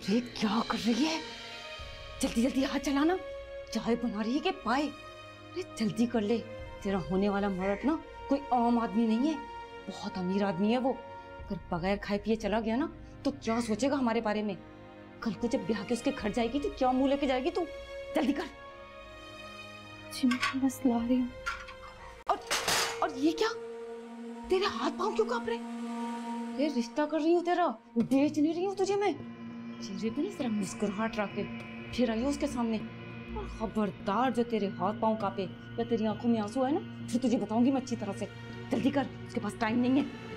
ये क्या कर रही है? जल्दी जल्दी हाथ चलाना, चाय बना रही है कि पाए? अरे जल्दी कर ले, तेरा होने वाला मर्द ना कोई आम आदमी नहीं है, बहुत अमीर आदमी है वो। अगर बगैर खाए पिए चला गया ना तो क्या सोचेगा हमारे बारे में? कल को जब ब्याह के उसके घर जाएगी तो क्या मुंह लेके जाएगी तू? जल्दी कर। जी मैं बस ला रही हूँ। और ये क्या, तेरे हाथ पांव क्यों कांप रहे? ये रिश्ता कर रही हूँ तेरा, बेच नहीं रही हूँ तुझे मैं। चेहरे पे ना जरा मुस्कुराहट रख के फिर आई उसके सामने। और खबरदार जो तेरे हाथ पांव कांपे या तेरी आंखों में आंसू है ना, फिर तुझे बताऊंगी मैं अच्छी तरह से। जल्दी कर, उसके पास टाइम नहीं है।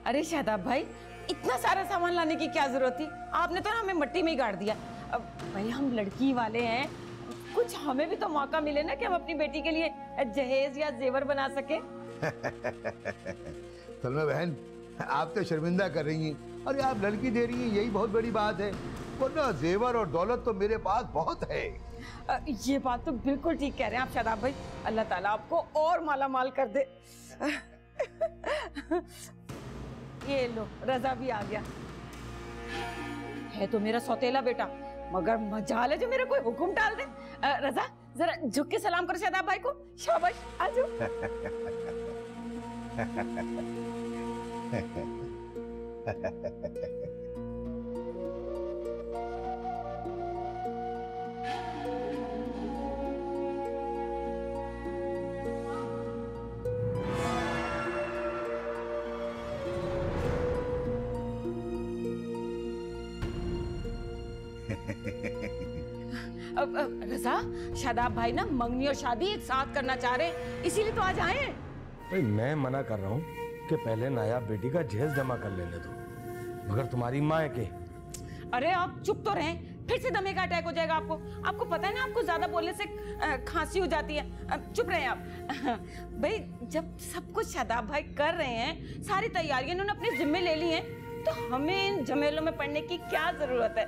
अरे शादाब भाई, इतना सारा सामान लाने की क्या जरूरत थी? आपने तो ना हमें मट्टी में ही गाड़ दिया। अब भाई हम लड़की वाले हैं, कुछ हमें भी तो मौका मिले ना कि हम अपनी बेटी के लिए जहेज या जेवर बना सके। सलमा बहन, आप तो शर्मिंदा कर रही हैं। अरे आप लड़की दे रही हैं, यही बहुत बड़ी बात है, वरना जेवर और दौलत तो मेरे पास बहुत है। ये बात तो बिल्कुल ठीक कह रहे हैं आप शादाब भाई, अल्लाह ताला आपको और माला माल कर दे। ये लो, रजा भी आ गया। है तो मेरा सौतेला बेटा, मगर मजाल है जो मेरा कोई हुक्म टाल दे। रजा जरा झुक के सलाम करो शादाब भाई को। शाबाश, आ जाओ। रजा, शादाब भाई ना मंगनी और शादी एक साथ करना चाह रहे, इसीलिए तो आज आए हैं। भाई मैं मना कर रहा हूँ कि पहले नायाब बेटी का जहेज जमा कर लेने दो, मगर तुम्हारी माँ है के। अरे आप चुप तो रहें, फिर से दमे का अटैक हो जाएगा आपको। आपको पता है ना, आपको ज्यादा बोलने से खांसी हो जाती है। चुप रहे आप। भाई जब सब कुछ शादाब भाई कर रहे हैं, सारी तैयारियां इन्होंने अपने जिम्मे ले ली हैं, तो हमें इन झमेलों में पड़ने की क्या जरूरत है?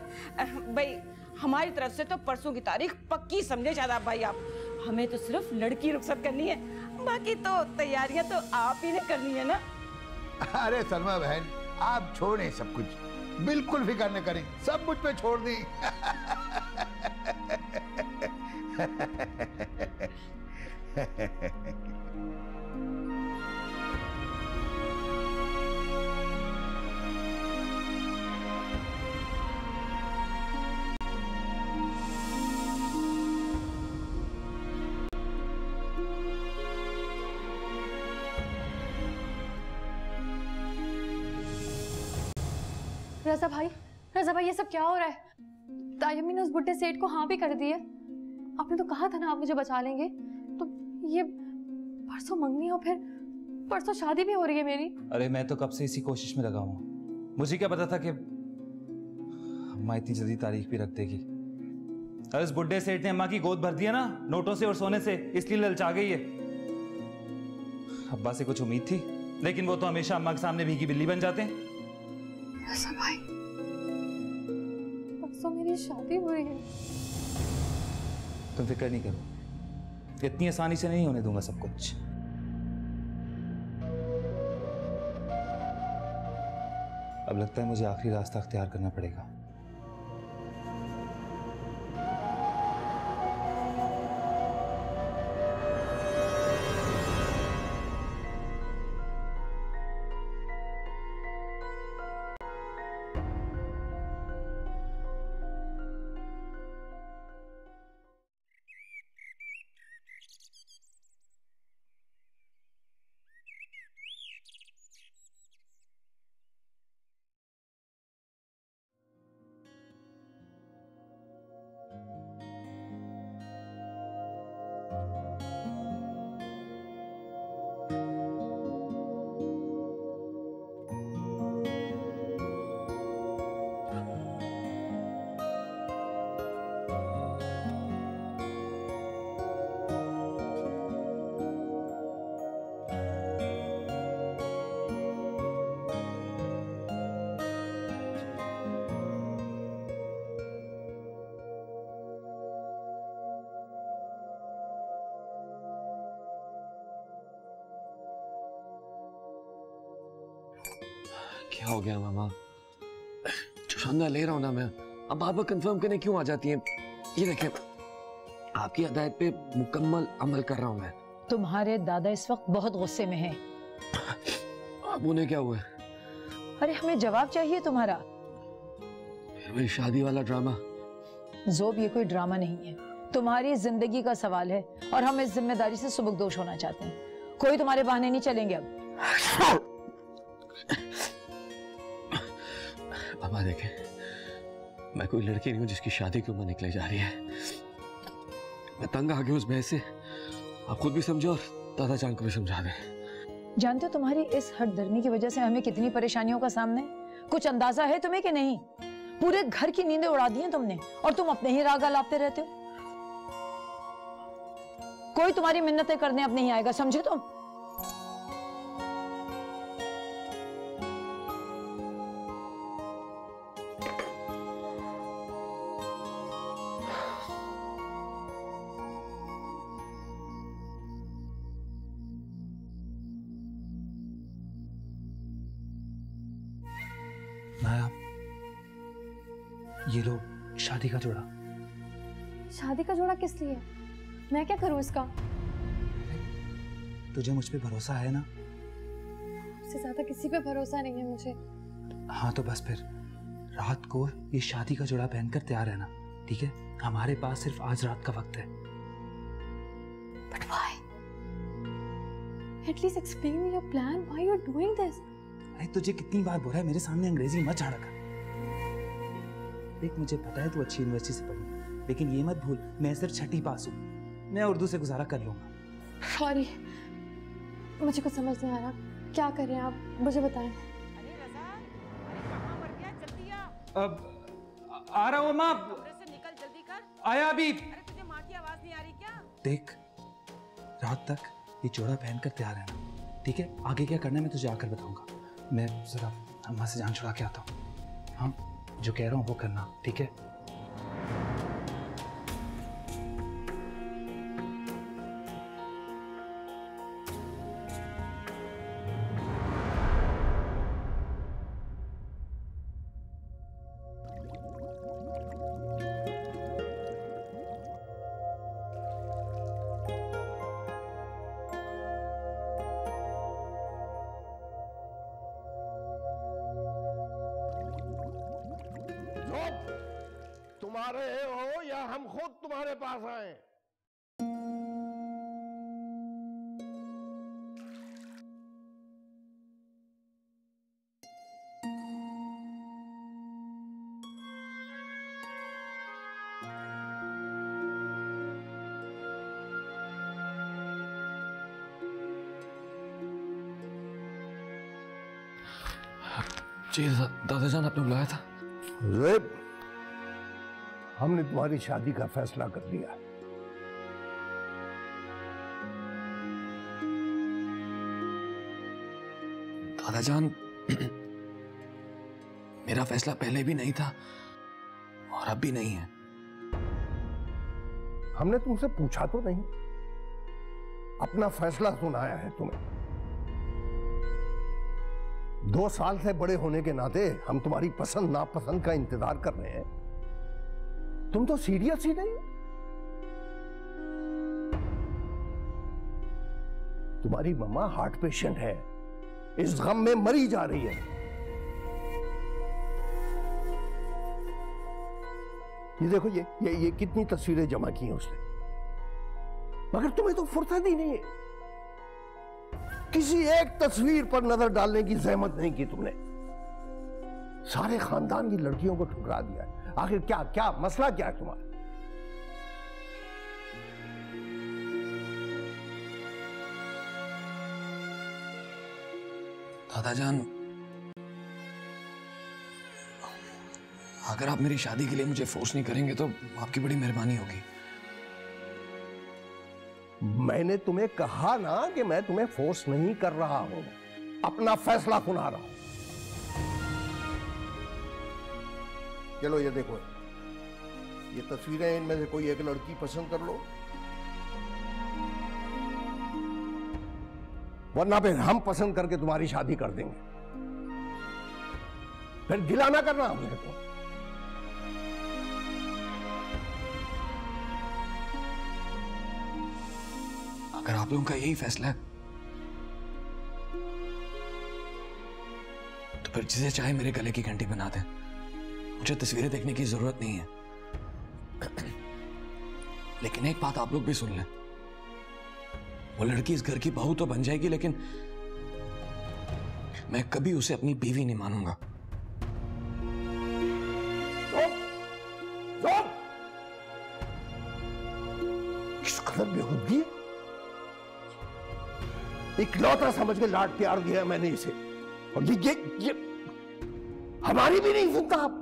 भाई हमारी तरफ से तो परसों की तारीख पक्की समझे शादाब भाई आप। हमें तो सिर्फ लड़की रुखसत करनी है, बाकी तो तैयारियां तो आप ही ने करनी है ना। अरे सलमा बहन, आप छोड़ें सब कुछ, बिल्कुल फिक्र न करें, सब मुझ पे छोड़ दें। रजा भाई ये सब क्या हो रहा है? तायम्मी ने उस बुड्ढे सेठ को हाँ भी कर दी है। आपने तो कहा था ना आप मुझे बचा लेंगे, तो ये परसों मंगनी और फिर परसों शादी भी हो रही है मेरी। अरे मैं तो कब से इसी कोशिश में लगा हूँ, मुझे क्या पता था कि अम्मा इतनी जल्दी तारीख भी रख देगी। अरे इस बुड्ढे सेठ ने अम्मा की गोद भर दिया ना नोटों से और सोने से, इसलिए ललचा गई है। अब्बा से कुछ उम्मीद थी, लेकिन वो तो हमेशा अम्मा के सामने भीगी बिल्ली बन जाते हैं। भाई परसों मेरी शादी हुई है। तुम फिक्र नहीं करो, इतनी आसानी से नहीं होने दूंगा सब कुछ। अब लगता है मुझे आखिरी रास्ता अख्तियार करना पड़ेगा। क्या हो गया मामा? चुशंदा ले रहा हूं ना मैं, अब बार बार कंफर्म करने क्यों आ जाती हैं? ये देखें, आपकी हदायत पे मुकम्मल अमल कर रहा हूं मैं। तुम्हारे दादा इस वक्त बहुत गुस्से में हैं। अब उन्हें क्या हुआ? अरे हमें जवाब चाहिए तुम्हारा। फिर वही शादी वाला ड्रामा। जोब, ये कोई ड्रामा नहीं है, तुम्हारी जिंदगी का सवाल है और हम इस जिम्मेदारी से सुबकदोश होना चाहते हैं। कोई तुम्हारे बहाने नहीं चलेंगे अब। मामा देखें, मैं कोई लड़की नहीं हूं जिसकी शादी की उम्र निकले जा रही है। मैं तंग आ गया उस बहस से, आप खुद भी समझो और दादा जान को भी समझा दें। जानते हो तुम्हारी इस हठधर्मी की वजह से हमें कितनी परेशानियों का सामना है? कुछ अंदाजा है तुम्हें कि नहीं? पूरे घर की नींदें उड़ा दी हैं तुमने और तुम अपने ही राग अलापते रहते हो। कोई तुम्हारी मिन्नतें करने अब नहीं आएगा, समझे तुम? नाया, ये लो शादी का जोड़ा। शादी का जोड़ा किस लिए? मैं क्या करूं इसका? तुझे मुझ पे भरोसा है ना? उससे ज्यादा किसी पे भरोसा नहीं है मुझे। हाँ तो बस फिर रात को ये शादी का जोड़ा पहनकर तैयार रहना, ठीक है? हमारे पास सिर्फ आज रात का वक्त है। But why? At least explain me your plan. Why you're doing this? अरे तुझे कितनी बार बोला है मेरे सामने अंग्रेजी मत झाड़ा कर। देख, मुझे पता है तू अच्छी यूनिवर्सिटी से पढ़ी, लेकिन ये मत भूल मैं सिर्फ 6ठी पास हूँ। मैं उर्दू से गुजारा कर लूंगा। सॉरी, मुझे कुछ समझ नहीं आ रहा। क्या कर रहे हैं आप, मुझे बताएं। अरे रजा, अरे कहाँ मर गया? जल्दी आ। अब आ रहा हूँ माँ। कमरे से निकल, जल्दी कर। आया अभी। अरे तुझे माँ की आवाज नहीं आ रही क्या? देख, रात तक ये जोड़ा पहनकर तैयार रहना, ठीक है? आगे क्या करना है मैं तुझे आकर बताऊंगा। मैं जरा अम्मा से जान छुड़ा के आता हूँ। हाँ, जो कह रहा हूँ वो करना, ठीक है? तुम आ रहे हो या हम खुद तुम्हारे पास आए? जी दादाजान, आपने बुलाया था? ज़ेब, हमने तुम्हारी शादी का फैसला कर लिया। दादाजान, मेरा फैसला पहले भी नहीं था और अब भी नहीं है। हमने तुमसे पूछा तो नहीं, अपना फैसला सुनाया है तुम्हें। 2 साल से बड़े होने के नाते हम तुम्हारी पसंद नापसंद का इंतजार कर रहे हैं। तुम तो सीरियस ही नहीं। तुम्हारी मम्मा हार्ट पेशेंट है, इस गम में मरी जा रही है। ये देखो, ये कितनी तस्वीरें जमा की हैं उसने, मगर तुम्हें तो फुर्सत ही नहीं है। किसी एक तस्वीर पर नजर डालने की जहमत नहीं की तुमने। सारे खानदान की लड़कियों को ठुकरा दिया है। आखिर क्या क्या मसला क्या है तुम्हारा? दादाजान, अगर आप मेरी शादी के लिए मुझे फोर्स नहीं करेंगे तो आपकी बड़ी मेहरबानी होगी। मैंने तुम्हें कहा ना कि मैं तुम्हें फोर्स नहीं कर रहा हूं, अपना फैसला सुना रहा हूं। चलो ये देखो, ये तस्वीरें, इनमें से कोई एक लड़की पसंद कर लो, वरना फिर हम पसंद करके तुम्हारी शादी कर देंगे। फिर गिला ना करना मेरे को। अगर आप लोगों का यही फैसला है तो फिर जिसे चाहे मेरे गले की घंटी बना दें, मुझे तस्वीरें देखने की जरूरत नहीं है। लेकिन एक बात आप लोग भी सुन लें, वो लड़की इस घर की बहू तो बन जाएगी, लेकिन मैं कभी उसे अपनी बीवी नहीं मानूंगा। इस कदर बेखुदगी, इकलौता समझ के लाड प्यार दिया मैंने इसे, और ये हमारी भी नहीं सुनता आप।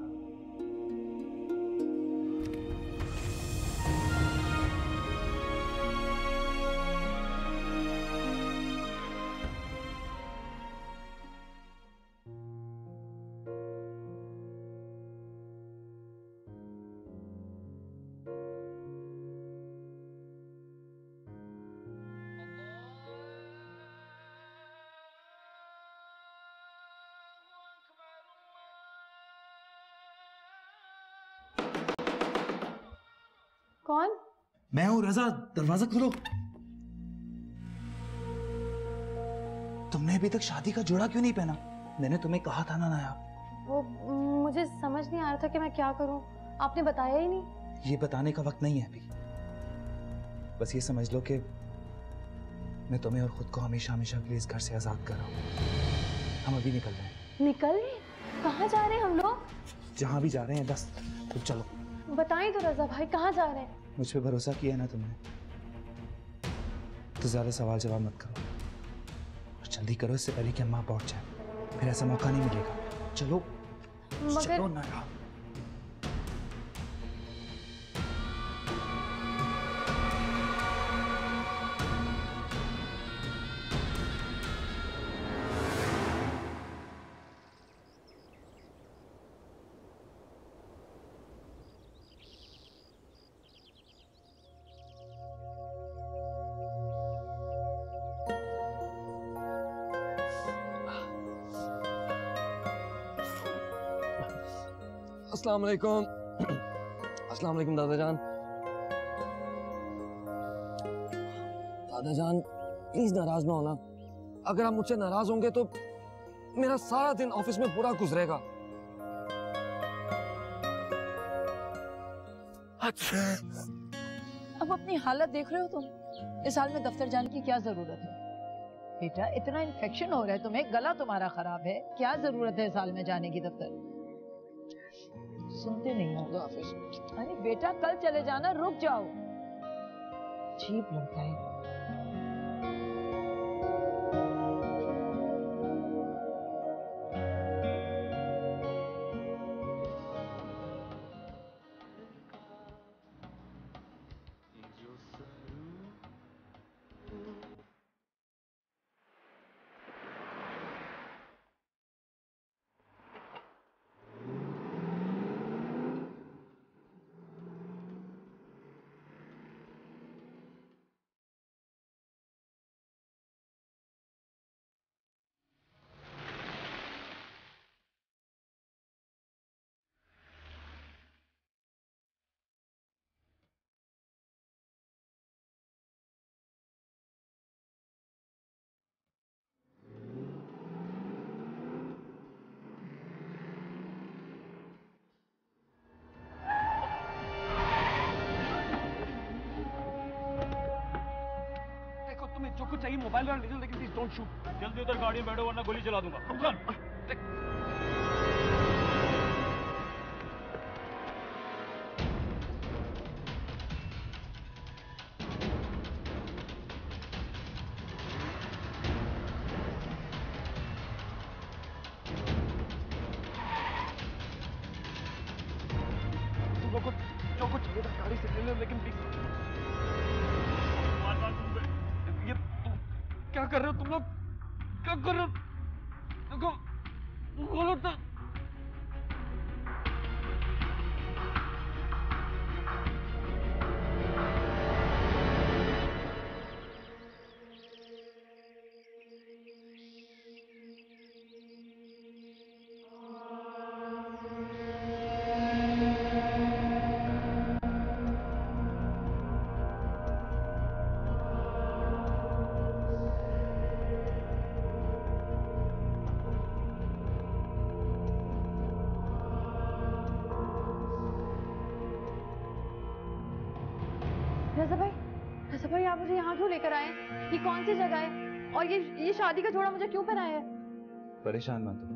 कौन? मैं हूं रजा, दरवाजा खोलो। तुमने अभी तक शादी का जोड़ा क्यों नहीं पहना? मैंने तुम्हें कहा था ना नायाब। वो मुझे समझ नहीं आ रहा था कि मैं क्या करूं, आपने बताया ही नहीं। ये बताने का वक्त नहीं है अभी। बस ये समझ लो कि मैं तुम्हें और खुद को हमेशा हमेशा के लिए इस घर से आजाद कर रहा हूं। हम अभी निकल रहे हैं। निकल रहे? कहाँ जा रहे हैं हम लोग? जहां भी जा रहे हैं बस तुम चलो। बताएं तो रजा भाई, कहाँ जा रहे हैं? मुझ पे भरोसा किया है ना तुमने, तो ज्यादा सवाल जवाब मत करो और जल्दी करो, इससे पहले कि अम्मा पहुंच जाए। फिर ऐसा मौका नहीं मिलेगा। चलो चलो ना यार। अस्सलाम वालेकुम। अस्सलाम वालेकुम दादाजान। दादाजान प्लीज नाराज ना होना। अगर आप मुझसे नाराज होंगे तो मेरा सारा दिन ऑफिस में बुरा गुजरेगा। अच्छा, अब अपनी हालत देख रहे हो तुम। इस हाल में दफ्तर जाने की क्या जरूरत है? बेटा इतना इन्फेक्शन हो रहा है तुम्हें, गला तुम्हारा खराब है, क्या जरूरत है इस हाल में जाने की दफ्तर? सुनते नहीं हो ऑफिस। अरे बेटा कल चले जाना, रुक जाओ। अजीब लड़का है। जो कुछ चाहिए मोबाइल में ले लो, लेकिन प्लीज डोंट शूट। जल्दी उधर गाड़ी में बैठो वरना गोली चला दूंगा। जो कुछ चाहिए था गाड़ी से ले लो, लेकिन प्लीज ये क्या कर रहे हो तुम लोग? क्या कर रहे हो? देखो खोलो तो। यहाँ क्यों लेकर आए? ये कौन सी जगह है? और ये शादी का जोड़ा मुझे क्यों पहनाया है? परेशान मत हो।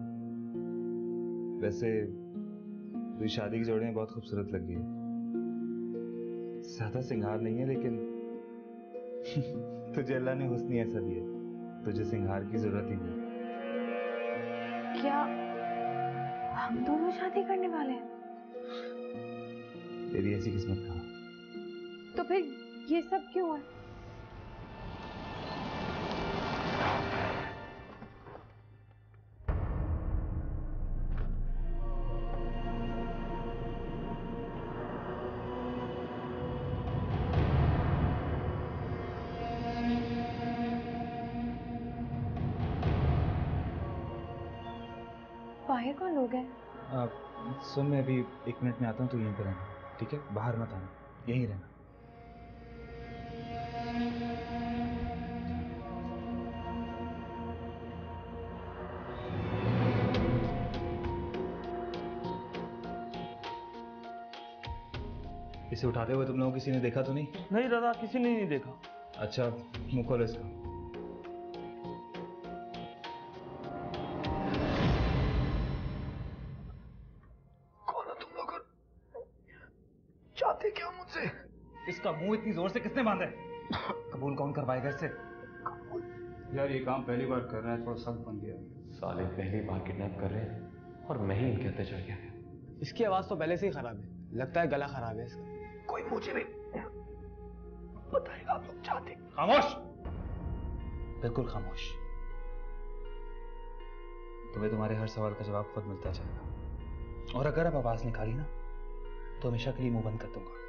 वैसे तो शादी के जोड़े में बहुत खूबसूरत लग रही है। ज्यादा श्रृंगार नहीं है, लेकिन तुझे अल्लाह ने हुस्न ऐसा दिया, तुझे श्रृंगार की जरूरत ही नहीं। क्या हम दोनों शादी करने वाले हैं? तेरी ऐसी किस्मत कहाँ? तो फिर ये सब क्यों है? बाहर कौन लोग हैं? सुन, मैं अभी 1 मिनट में आता हूँ, तू यहीं पर रहना, ठीक है? बाहर मत आना, यहीं रहना। इसे उठाते हुए तुम लोगों किसी ने देखा तो नहीं? नहीं दादा, किसी ने नहीं देखा। अच्छा, मुंह खोलो इसका। कौन हो तुम लोग? चाहते क्या मुझसे? इसका मुंह इतनी जोर से किसने बांधा है? कबूल कौन करवाएगा इससे? यार ये काम पहली बार कर रहे हैं, थोड़ा सख्त बन गया। साले पहली बार किडनैप कर रहे हैं और मैं ही इनके अत्याचार किया गया। इसकी आवाज तो पहले से ही खराब है, लगता है गला खराब है इसका। कोई मुझे भी बताएगा आप लोग चाहते? खामोश, बिल्कुल खामोश। तुम्हें तुम्हारे हर सवाल का जवाब खुद मिलता जाएगा, और अगर अब आवाज निकाली ना तो हमेशा के लिए मुंह बंद कर दूंगा।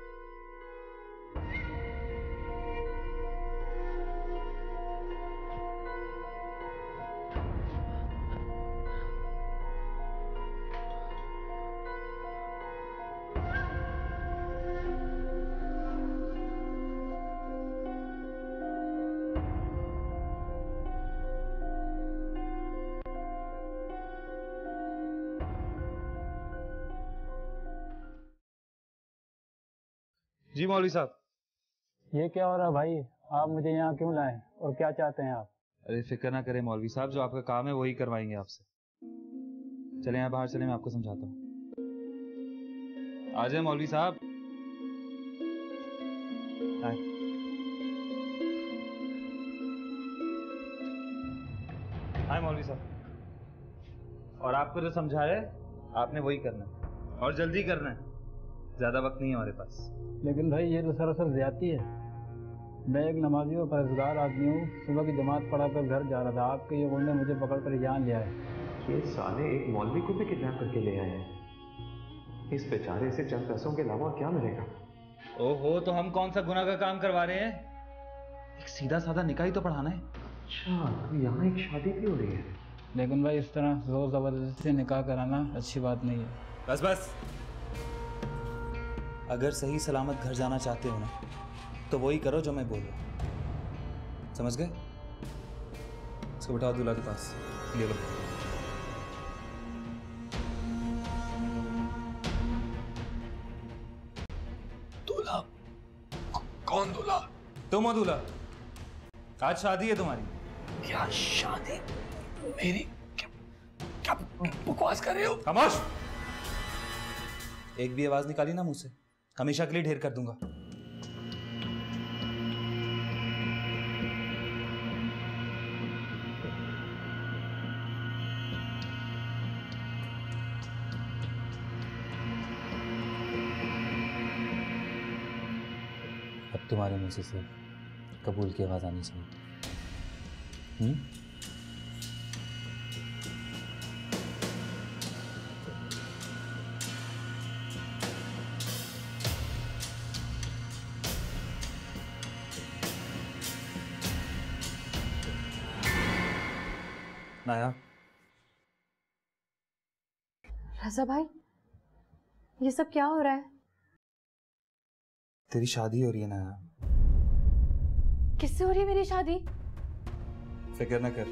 जी मौलवी साहब। ये क्या हो रहा है भाई? आप मुझे यहाँ क्यों लाए और क्या चाहते हैं आप? अरे फिक्र ना करें मौलवी साहब, जो आपका काम है वही करवाएंगे आपसे। चले यहाँ बाहर चले, मैं आपको समझाता हूँ। आ जाए मौलवी साहब। आए। आए मौलवी साहब। और आपको जो समझाया आपने वही करना है, और जल्दी करना है, ज्यादा वक्त नहीं है हमारे पास। लेकिन भाई ये तो सरासर ज्यादती है। मैं एक नमाजी और परहेजगार आदमी हूँ, सुबह की जमात पढ़ा कर घर जा रहा था, आपके ये गुंडे मुझे पकड़ कर जान लिया है। ये साले एक मौलवी को भी किडनैप करके ले आए हैं। इस बेचारे से चंद पैसों के अलावा क्या मिलेगा? ओहो, तो हम कौन सा गुनाह का काम करवा रहे हैं? एक सीधा साधा निकाह ही तो पढ़ाना है। अच्छा, तो यहाँ एक शादी भी हो रही है। लेकिन भाई इस तरह जोर जबरदस्ती निकाह कराना अच्छी बात नहीं है। बस बस, अगर सही सलामत घर जाना चाहते हो ना तो वही करो जो मैं बोल रहा हूं, समझ गए? इसको बिठाओ दूल्हा के पास, ले लो। दूल्हा? कौन दूल्हा? तुम हो दूल्हा। आज शादी है तुम्हारी। क्या शादी? मेरी? क्या बकवास कर रहे हो? खामोश! एक भी आवाज निकाली ना मुंह से, हमेशा के लिए ढेर कर दूंगा। अब तुम्हारे मुंह से सिर्फ कबूल की आवाज आनी चाहिए। नाया। रजा भाई, ये सब क्या हो रहा है? तेरी शादी हो रही है नाया। किससे हो रही है मेरी शादी? फिक्र न कर,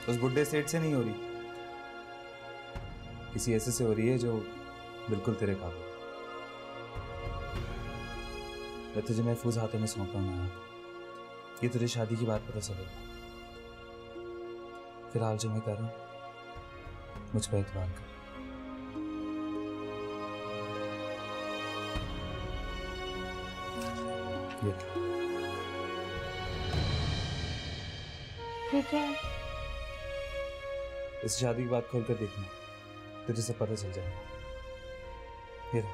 उस बुड्ढे सेठ से नहीं हो रही, किसी ऐसे से हो रही है जो बिल्कुल तेरे काबिल। मैं तुझे महफूज हाथों में सौंप रहा हूं नाया। ये तुझे शादी की बात पता चले, फिलहाल जो मैं कर रहा हूँ मुझ पर एतबार कर। ठीक है, इस शादी की बात खोल कर देखना, तुझे सब पता चल जाएगा। ये रहा।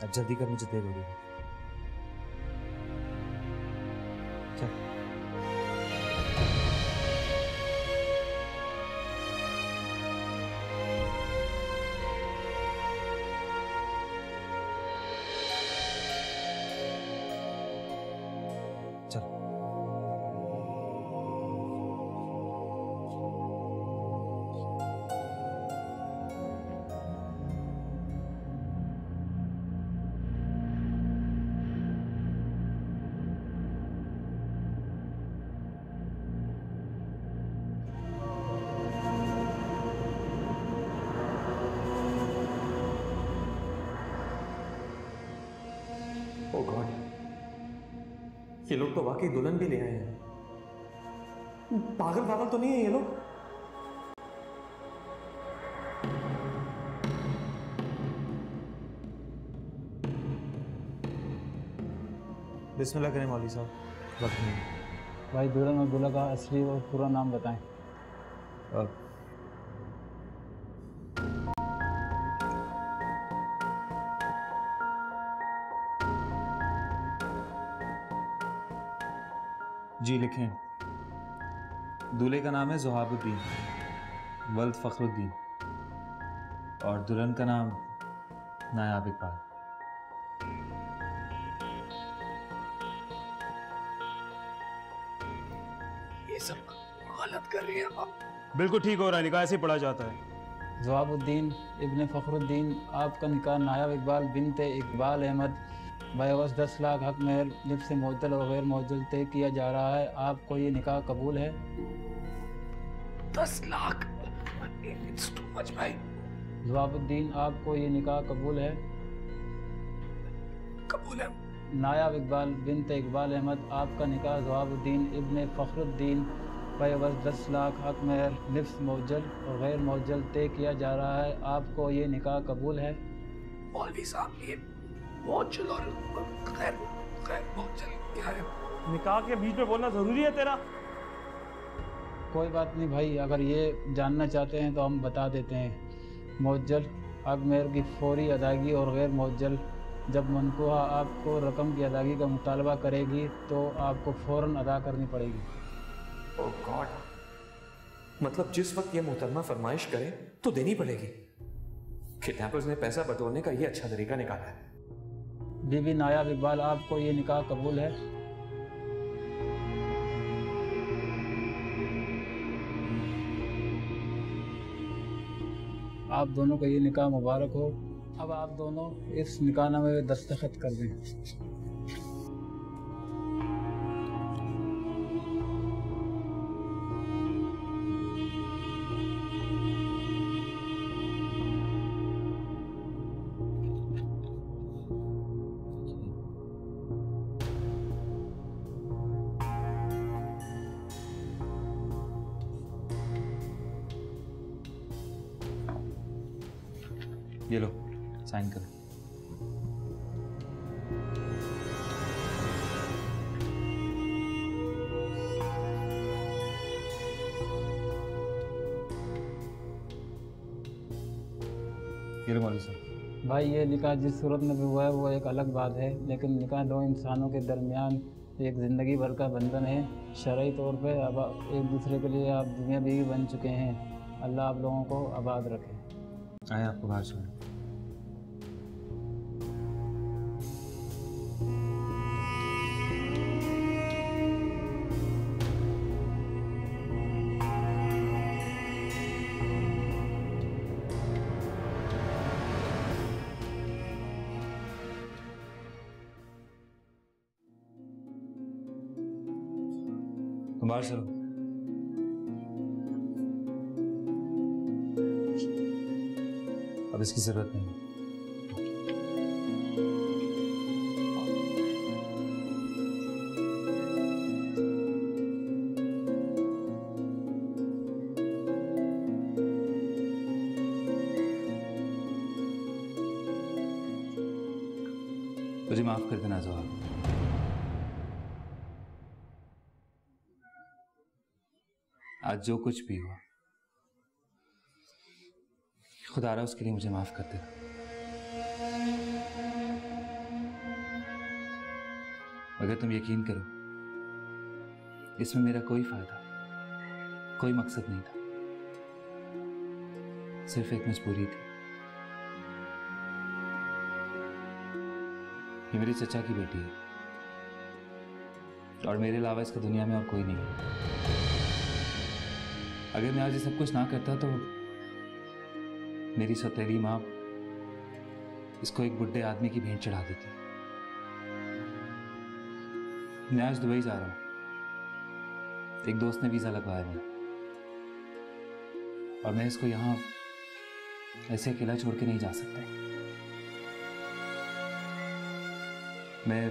अब जल्दी कर, मुझे देर हो रही है। चल। ओ गॉड, ये लोग तो वाकई दुल्हन भी ले आए हैं। पागल पागल तो नहीं है ये लोग? बिस्मिल्लाह करें मौलवी साहब, वक्त नहीं। भाई दुल्हन और दूल्हा का असली और पूरा नाम बताएं। जी लिखें। दूल्हे का नाम है ज़ुहाबुद्दीन वल्द फ़खरुद्दीन और दुल्हन का नाम नायाब इकबाल। ये सब गलत कर रही है आप। बिल्कुल ठीक हो रहा है, निकाह ऐसे ही पढ़ा जाता है। ज़ुहाबुद्दीन इब्ने फ़खरुद्दीन, आपका निकाह नायाब इकबाल बिनते इकबाल अहमद बयवस 10 लाख हक मेहर निब से मुअज्जल और गैर मुअज्जल तय किया जा रहा है। आपको ये निकाह कबूल है? 10 लाख? It's too much भाई। ज़ुहाबुद्दीन, आपको ये निकाह कबूल है? कबूल है। नायाब इकबाल बिनते इकबाल अहमद, आपका निकाह ज़ुहाबुद्दीन इब्ने फ़खरुद्दीन बयवस 10 लाख हक मेहर निफ्स मुअज्जल और गैर मुअज्जल तय किया जा रहा है। आपको ये निकाह कबूल है? मौलवी साहब, ये मुअज्जल और गैर मुअज्जल क्या है? निकाह के बीच में बोलना जरूरी है तेरा? कोई बात नहीं भाई, अगर ये जानना चाहते हैं तो हम बता देते हैं। मुअज्जल हक मेहर की फौरी अदायगी और गैर मुअज्जल जब मनकूहा आपको रकम की अदायगी का मुतालबा करेगी तो आपको फ़ौरन अदा करनी पड़ेगी। ओह गॉड, मतलब जिस वक्त ये मोहतरमा फरमाइश करे तो देनी पड़ेगी। किडनैपर्स ने पैसा बटोरने का ये अच्छा तरीका निकाला है। बीबी नायाब इकबाल, आपको ये निकाह कबूल है? आप दोनों का ये निकाह मुबारक हो। अब आप दोनों इस निकाहनामे में दस्तखत कर दें। ये लो, साइन करो। ये लो मौलवी साहब। भाई ये निकाह जिस सूरत में भी हुआ है वो एक अलग बात है, लेकिन निकाह दो इंसानों के दरमियान एक ज़िंदगी भर का बंधन है। शरई तौर पे अब एक दूसरे के लिए आप दुनिया बीवी बन चुके हैं। अल्लाह आप लोगों को आबाद रखे। आए आपको बाहर छोड़ें। बाहर चलो। अब इसकी जरूरत नहीं। माफ कर देना जोहर। आज जो कुछ भी हुआ, खुदा रहा उसके लिए मुझे माफ कर देना। अगर तुम यकीन करो, इसमें मेरा कोई फायदा, कोई मकसद नहीं था, सिर्फ एक मजबूरी थी। ये मेरे चचा की बेटी है और मेरे अलावा इसका दुनिया में और कोई नहीं है। अगर मैं आज ये सब कुछ ना करता तो मेरी सौतेली माँ इसको एक बुड्ढे आदमी की भेंट चढ़ा देती। मैं आज दुबई जा रहा हूँ, एक दोस्त ने वीजा लगवाया मेरा, और मैं इसको यहाँ ऐसे अकेला छोड़ के नहीं जा सकता। मैं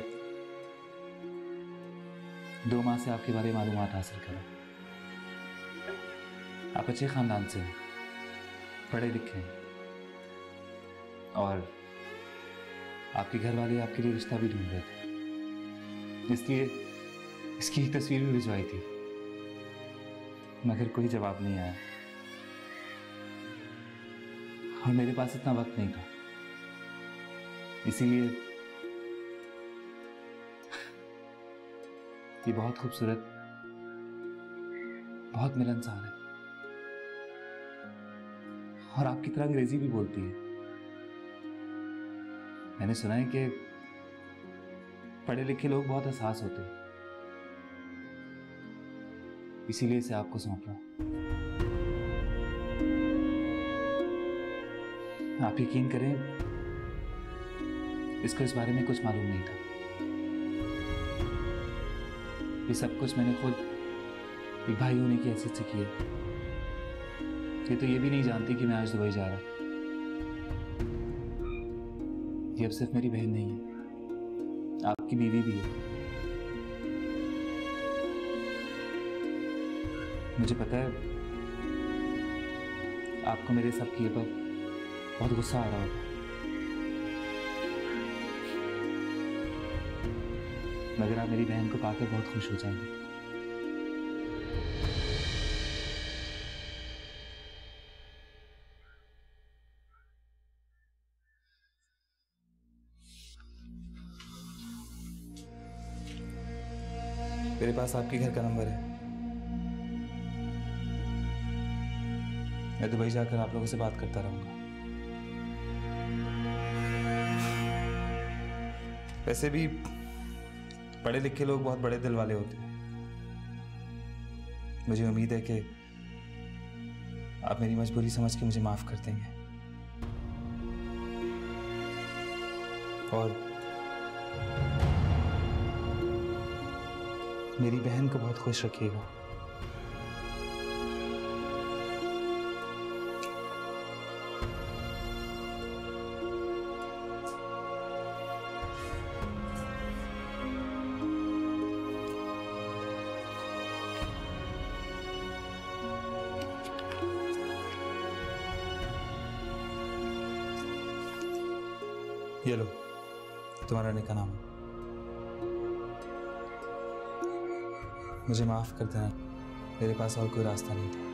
2 माह से आपके बारे में मालूमात हासिल कर रहा हूँ। आप अच्छे खानदान से हैं, पढ़े लिखे हैं, और आपके घर वाले आपके लिए रिश्ता भी ढूंढ रहे थे, इसलिए इसकी एक तस्वीर भी भिजवाई थी, मगर कोई जवाब नहीं आया और मेरे पास इतना वक्त नहीं था, इसीलिए ये बहुत खूबसूरत, बहुत मिलनसार है और आपकी तरह अंग्रेजी भी बोलती है। मैंने सुना है कि पढ़े लिखे लोग बहुत एहसास होते हैं, इसीलिए इसे आपको सौंप रहा हूं। आप यकीन करें, इसको इस बारे में कुछ मालूम नहीं था। ये सब कुछ मैंने खुद एक भाई होने की हैसियत से किया। ये तो ये भी नहीं जानती कि मैं आज दुबई जा रहा हूं। ये अब सिर्फ मेरी बहन नहीं है, आपकी बीवी भी है। मुझे पता है आपको मेरे सब किए पर बहुत गुस्सा आ रहा होगा, मगर आप मेरी बहन को पाकर बहुत खुश हो जाएंगे। मेरे पास आपके घर का नंबर है, मैं दुबई जाकर आप लोगों से बात करता रहूंगा। वैसे भी पढ़े लिखे लोग बहुत बड़े दिल वाले होते हैं। मुझे उम्मीद है कि आप मेरी मजबूरी समझ के मुझे माफ कर देंगे और मेरी बहन को बहुत खुश रखिएगा। ये लो, तुम्हारा निकाह नामा। मुझे माफ कर देना, मेरे पास और कोई रास्ता नहीं था।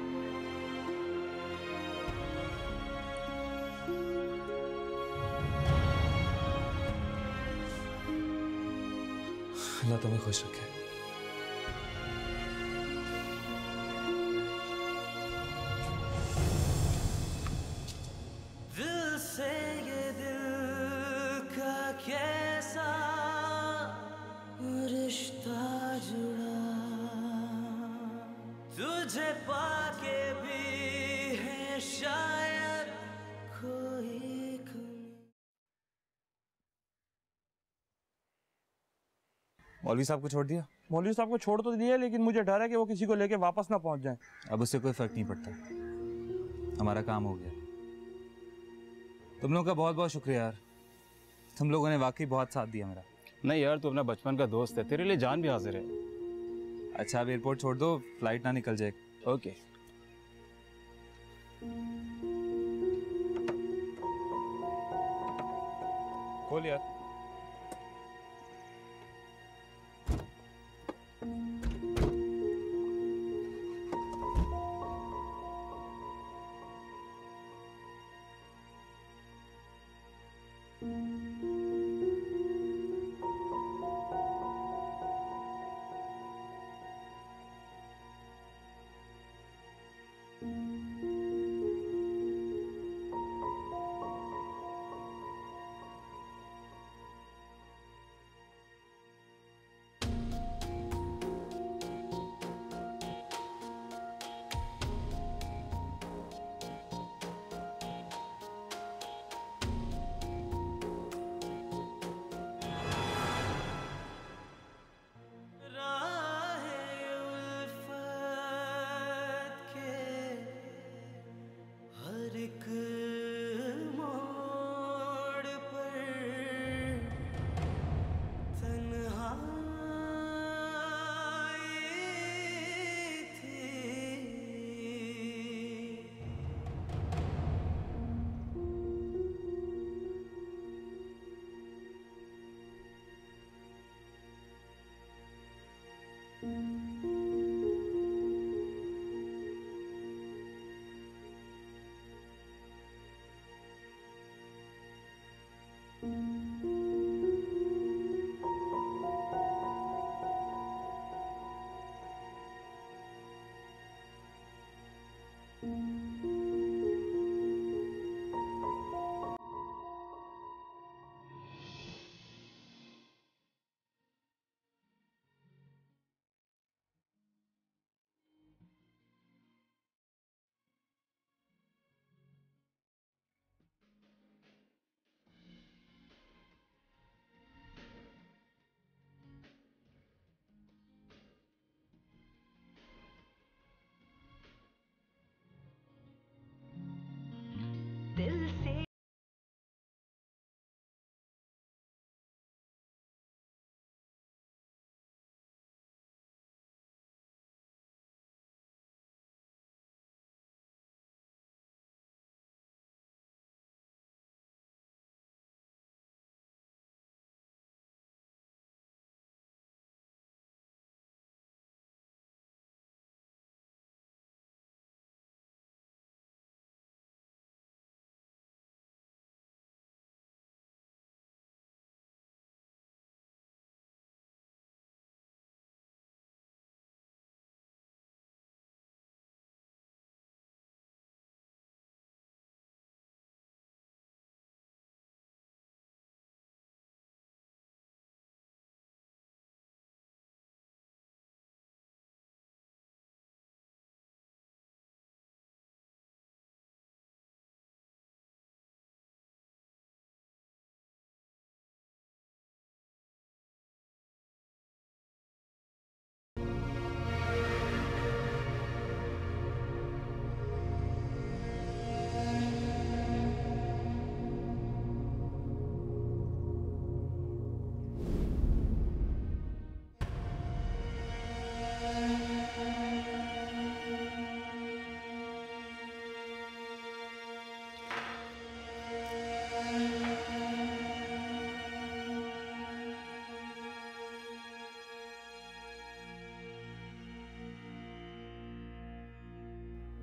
अल्लाह तुम्हें खुश रखे। मौलवी साहब को छोड़ दिया? मौलवी साहब को छोड़ तो दिया, लेकिन मुझे डर है कि वो किसी को लेके वापस ना पहुंच जाए। अब उससे कोई फर्क नहीं पड़ता, हमारा काम हो गया। तुम लोगों का बहुत बहुत शुक्रिया यार, तुम लोगों ने वाकई बहुत साथ दिया मेरा। नहीं यार, तू अपना बचपन का दोस्त है, तेरे लिए जान भी हाजिर है। अच्छा, अब एयरपोर्ट छोड़ दो, फ्लाइट ना निकल जाए। ओके। खोल यार।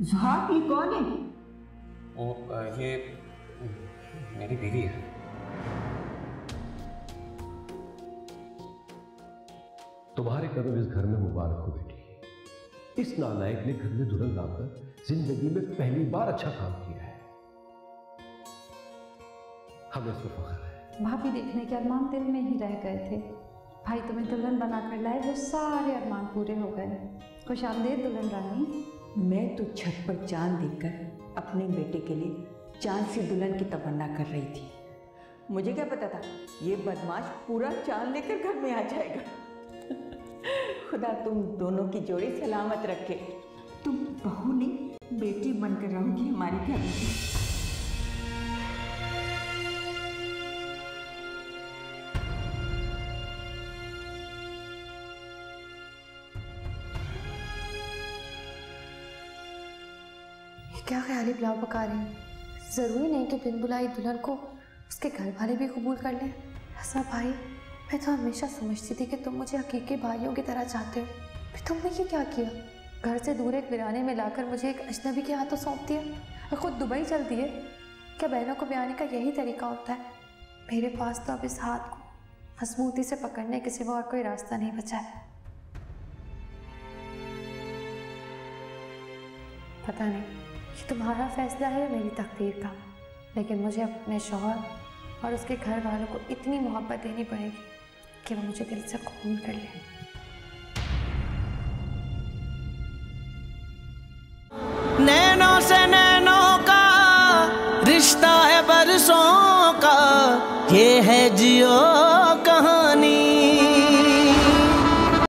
ज़ुहाब, ये कौन है? ये मेरी बीवी है। तुम्हारे कदम इस घर में मुबारक हो बेटी। इस नालायक ने घर में दुल्हन लाकर जिंदगी में पहली बार अच्छा काम किया है। हमें इस पर फख्र है। भाभी देखने के अरमान दिल में ही रह गए थे। भाई तुम्हें दुल्हन बना कर लाए, वो सारे अरमान पूरे हो गए। खुश आमदीद दुल्हन रानी। मैं तो छत पर चांद देखकर अपने बेटे के लिए चांद सी दुल्हन की तमन्ना कर रही थी। मुझे क्या पता था ये बदमाश पूरा चांद लेकर घर में आ जाएगा। खुदा तुम दोनों की जोड़ी सलामत रखे। तुम बहू नहीं बेटी बनकर रहोगी हमारी घर में। क्या ख्याली पुलाव पका रही हैं? ज़रूरी नहीं कि बिन बुलाई दुल्हन को उसके घर वाले भी कबूल कर लें। रज़ा भाई, मैं तो हमेशा समझती थी कि तुम मुझे हकीकी भाइयों की तरह चाहते हो, फिर तुमने ये क्या किया? घर से दूर एक वीराने में लाकर मुझे एक अजनबी के हाथों सौंप दिया और ख़ुद दुबई चल दिए। क्या बहनों को ब्याने का यही तरीका होता है? मेरे पास तो अब इस हाथ को मजबूती से पकड़ने के सिवा और कोई रास्ता नहीं बचा है। पता नहीं ये तुम्हारा फैसला है या मेरी तकदीर का, लेकिन मुझे अपने शौहर और उसके घर वालों को इतनी मोहब्बत देनी पड़ेगी कि वो मुझे दिल से कबूल कर लें। नैनों से नैनों का रिश्ता है बरसों का, ये है जियो